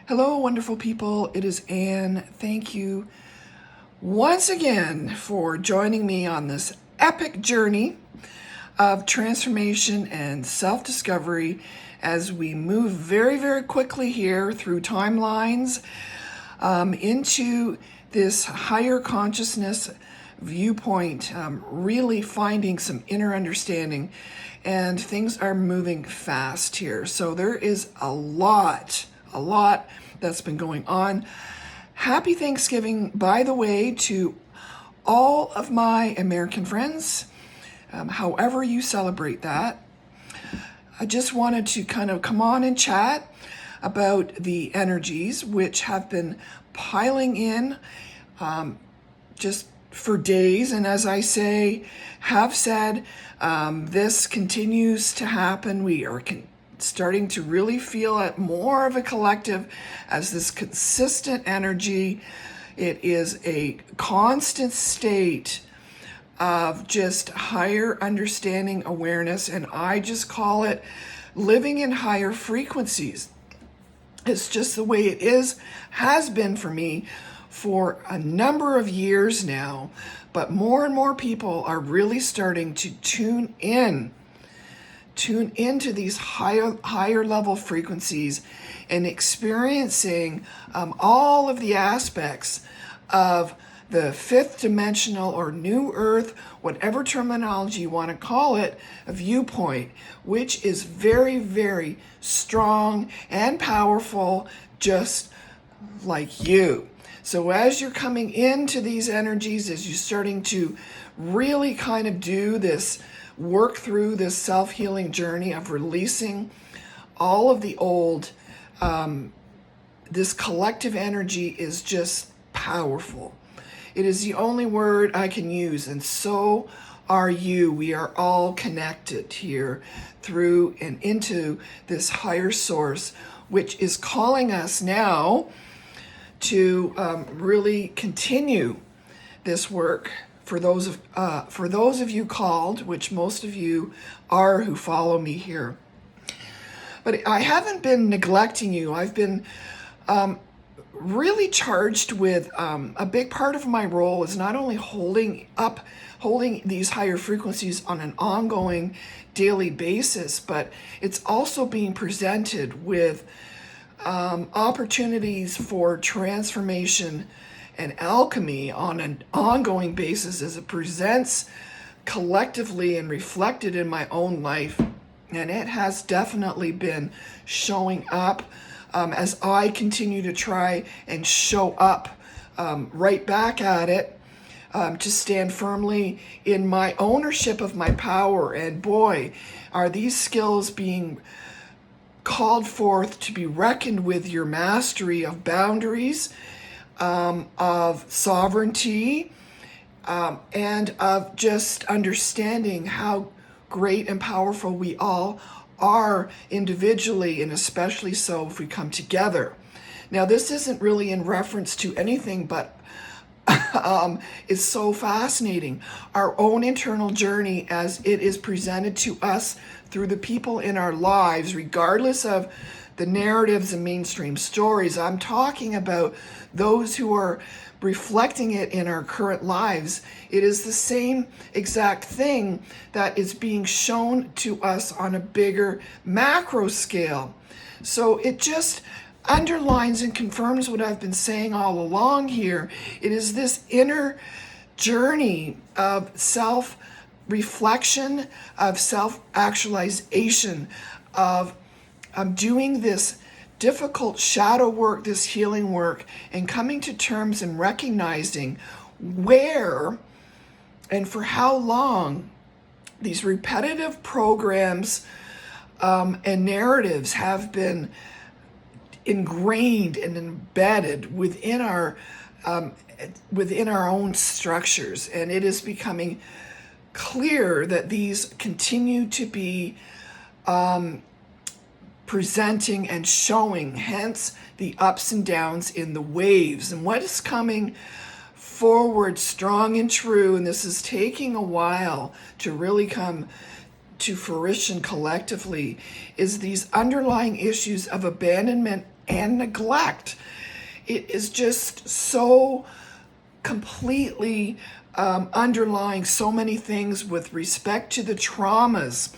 Hello, wonderful people. It is Anne. Thank you once again for joining me on this epic journey of transformation and self-discovery as we move very, very quickly here through timelines into this higher consciousness viewpoint, really finding some inner understanding, and things are moving fast here. So there is a lot that's been going on. Happy Thanksgiving, by the way, to all of my American friends, however you celebrate that. I just wanted to kind of come on and chat about the energies which have been piling in just for days. And as I have said, this continues to happen. We are starting to really feel it more of a collective as this consistent energy. It is a constant state of just higher understanding, awareness, and I just call it living in higher frequencies. It's just the way it has been for me for a number of years now, but more and more people are really starting to tune into these higher level frequencies and experiencing all of the aspects of the fifth dimensional or new earth, whatever terminology you want to call it, a viewpoint, which is very, very strong and powerful, just like you. So as you're coming into these energies, as you're starting to really kind of do this work through this self-healing journey of releasing all of the old, this collective energy is just powerful. It is the only word I can use, and so are you. We are all connected here through and into this higher source, which is calling us now to really continue this work. For those of you called, which most of you are who follow me here. But I haven't been neglecting you. I've been really charged with a big part of my role is not only holding these higher frequencies on an ongoing daily basis, but it's also being presented with opportunities for transformation and alchemy on an ongoing basis as it presents collectively and reflected in my own life. And it has definitely been showing up as I continue to try and show up right back at it to stand firmly in my ownership of my power. And boy, are these skills being called forth to be reckoned with. Your mastery of boundaries, of sovereignty, and of just understanding how great and powerful we all are individually, and especially so if we come together. Now, this isn't really in reference to anything, but it's so fascinating. Our own internal journey as it is presented to us through the people in our lives, regardless of the narratives and mainstream stories. I'm talking about those who are reflecting it in our current lives. It is the same exact thing that is being shown to us on a bigger macro scale. So it just underlines and confirms what I've been saying all along here. It is this inner journey of self-reflection, of self-actualization, of doing this difficult shadow work, this healing work, and coming to terms and recognizing where and for how long these repetitive programs and narratives have been ingrained and embedded within our own structures. And it is becoming clear that these continue to be presenting and showing, hence the ups and downs in the waves. And what is coming forward strong and true, and this is taking a while to really come to fruition collectively, is these underlying issues of abandonment and neglect. It is just so completely underlying so many things with respect to the traumas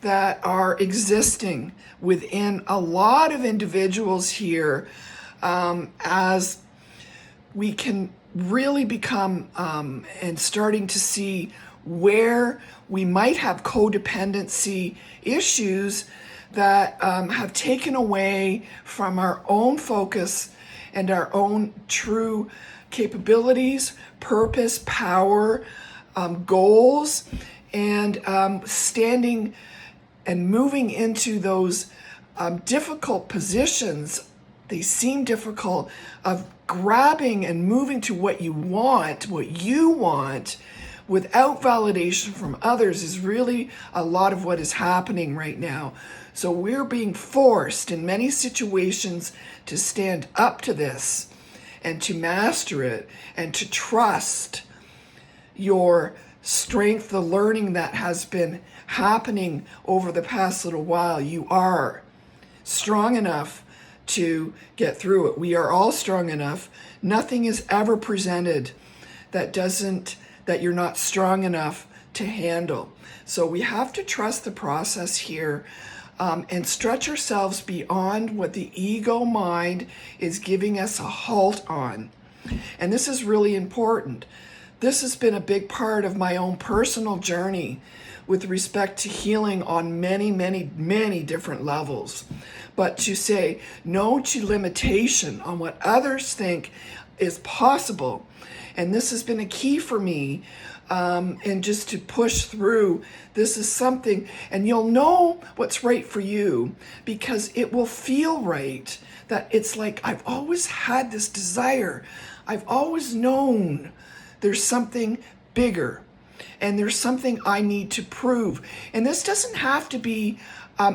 that are existing within a lot of individuals here, as we can really become and starting to see where we might have codependency issues that have taken away from our own focus and our own true capabilities, purpose, power, goals, and standing and moving into those difficult positions. They seem difficult, of grabbing and moving to what you want without validation from others is really a lot of what is happening right now. So we're being forced in many situations to stand up to this and to master it and to trust your strength, the learning that has been happening over the past little while. You are strong enough to get through it. We are all strong enough. Nothing is ever presented that you're not strong enough to handle. So we have to trust the process here, and stretch ourselves beyond what the ego mind is giving us a halt on. And this is really important. This has been a big part of my own personal journey with respect to healing on many, many, many different levels. But to say no to limitation on what others think is possible. And this has been a key for me, and just to push through. This is something, and you'll know what's right for you because it will feel right. That it's like, I've always had this desire. I've always known there's something bigger and there's something I need to prove. And this doesn't have to be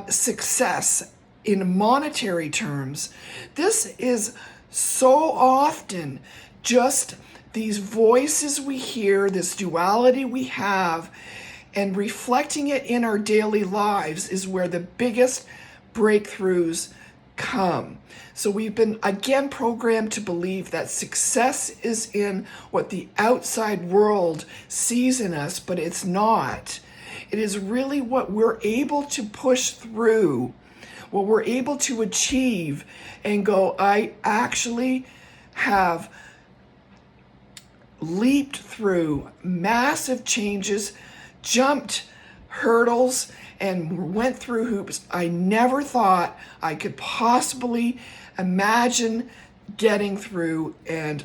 success in monetary terms. This is so often just these voices we hear, this duality we have, and reflecting it in our daily lives is where the biggest breakthroughs come. So we've been again programmed to believe that success is in what the outside world sees in us, but it's not. It is really what we're able to push through, what we're able to achieve and go, I actually have leaped through massive changes, jumped hurdles, and went through hoops I never thought I could possibly imagine getting through, and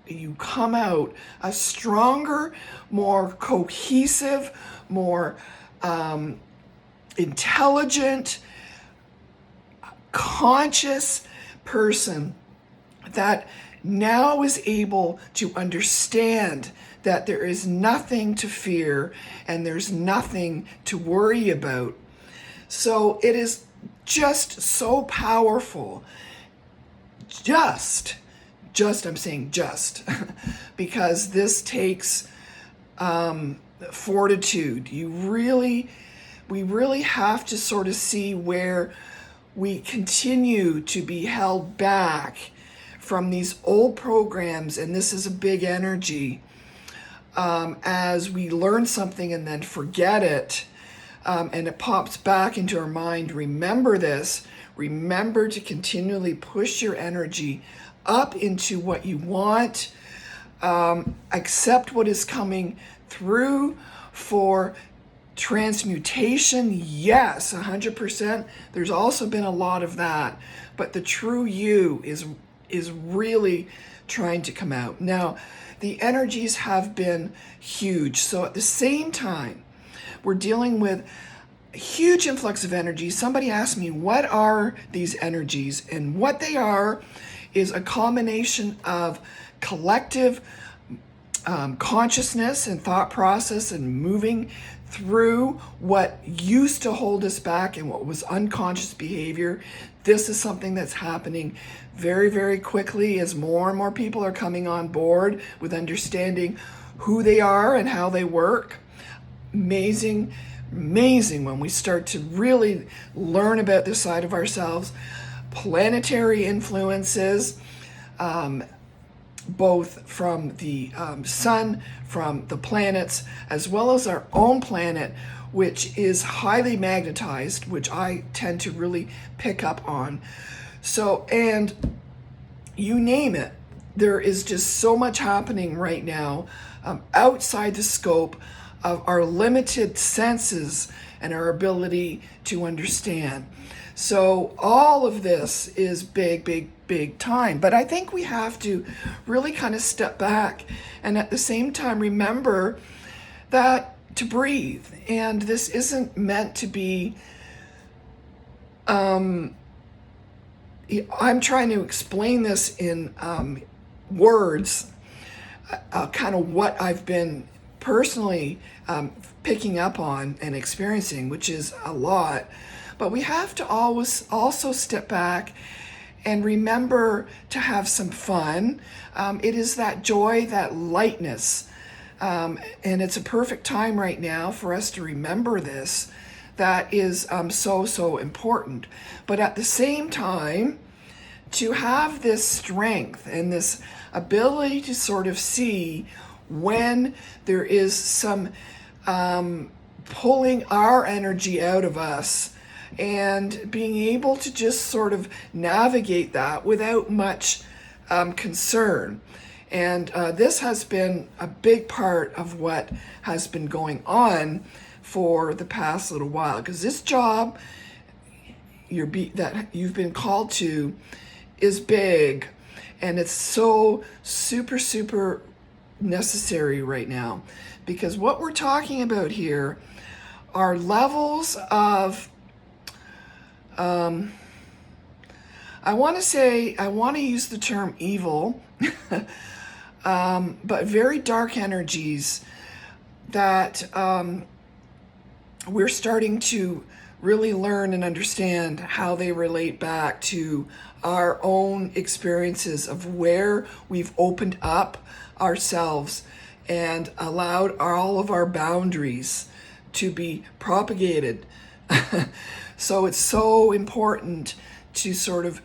you come out a stronger, more cohesive, more intelligent, conscious person that now is able to understand that there is nothing to fear and there's nothing to worry about. So it is just so powerful. I'm saying just, because this takes fortitude. We really have to sort of see where we continue to be held back from these old programs, and this is a big energy, as we learn something and then forget it, and it pops back into our mind. Remember this. Remember to continually push your energy up into what you want. Accept what is coming through for transmutation. Yes, 100%. There's also been a lot of that, but the true you is really trying to come out. Now, the energies have been huge. So at the same time, we're dealing with a huge influx of energy. Somebody asked me, what are these energies? And what they are is a combination of collective consciousness and thought process and moving through what used to hold us back and what was unconscious behavior. This is something that's happening very, very quickly as more and more people are coming on board with understanding who they are and how they work. Amazing when we start to really learn about this side of ourselves. planetary influences, both from the sun, from the planets, as well as our own planet, which is highly magnetized, which I tend to really pick up on. So, and you name it, there is just so much happening right now outside the scope of our limited senses and our ability to understand. So all of this is big, big, big time. But I think we have to really kind of step back and at the same time remember that to breathe. And this isn't meant to be, I'm trying to explain this in words, kind of what I've been personally picking up on and experiencing, which is a lot. But we have to always also step back and remember to have some fun. It is that joy, that lightness, and it's a perfect time right now for us to remember this. That is so important. But at the same time, to have this strength and this ability to sort of see when there is some pulling our energy out of us, and being able to just sort of navigate that without much concern. And this has been a big part of what has been going for the past little while, because this job that you've been called to is big, and it's so super necessary right now, because what we're talking about here are levels of I want to use the term evil, but very dark energies that we're starting to really learn and understand how they relate back to our own experiences of where we've opened up ourselves and allowed all of our boundaries to be propagated. So it's so important to sort of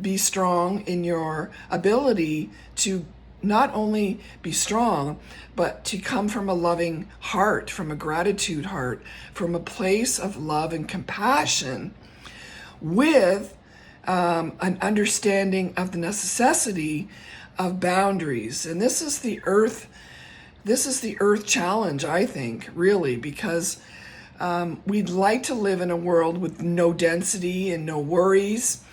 be strong in your ability to not only be strong, but to come from a loving heart, from a gratitude heart, from a place of love and compassion, with an understanding of the necessity of boundaries. And this is the earth challenge, I think, really, because we'd like to live in a world with no density and no worries.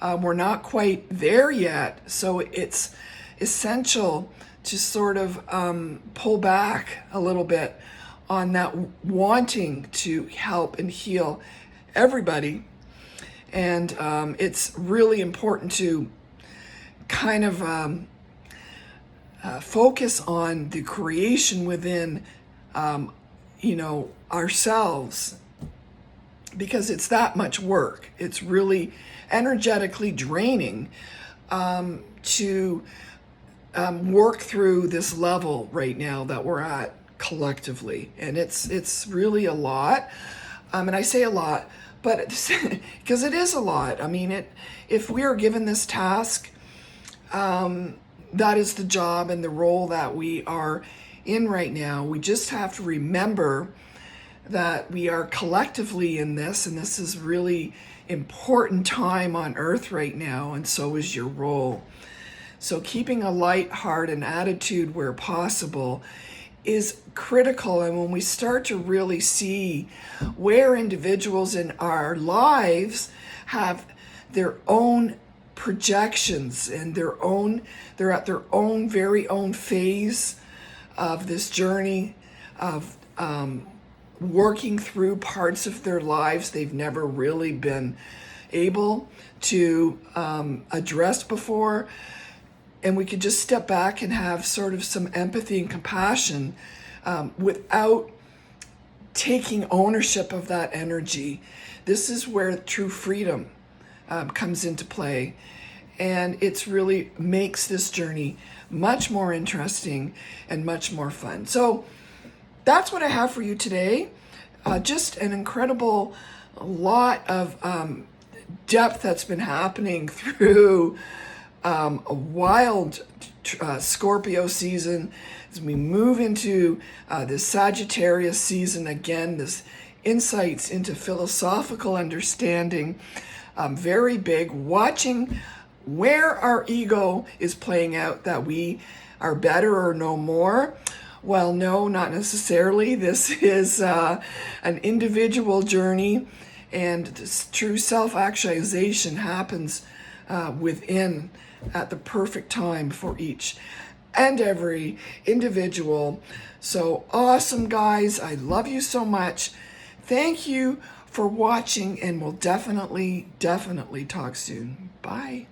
We're not quite there yet, so it's essential to sort of pull back a little bit on that wanting to help and heal everybody. And it's really important to kind of focus on the creation within ourselves, because it's that much work. It's really energetically draining to work through this level right now that we're at collectively, and it's really a lot. And I say a lot, but because it is a lot. I mean, if we are given this task, that is the job and the role that we are in right now. We just have to remember that we are collectively in this, and this is really important time on earth right now, and so is your role. So keeping a light heart and attitude where possible is critical. And when we start to really see where individuals in our lives have their own projections and they're at their own very own phase of this journey of working through parts of their lives they've never really been able to address before. And we could just step back and have sort of some empathy and compassion without taking ownership of that energy. This is where true freedom comes into play. And it's really makes this journey much more interesting and much more fun. So that's what I have for you today. Just an incredible lot of depth that's been happening through a wild Scorpio season as we move into this Sagittarius season again, this insights into philosophical understanding, very big, watching where our ego is playing out that we are better or no more. Well, no, not necessarily. This is an individual journey, and this true self-actualization happens within at the perfect time for each and every individual. So awesome, guys. I love you so much. Thank you for watching, and we'll definitely talk soon. Bye.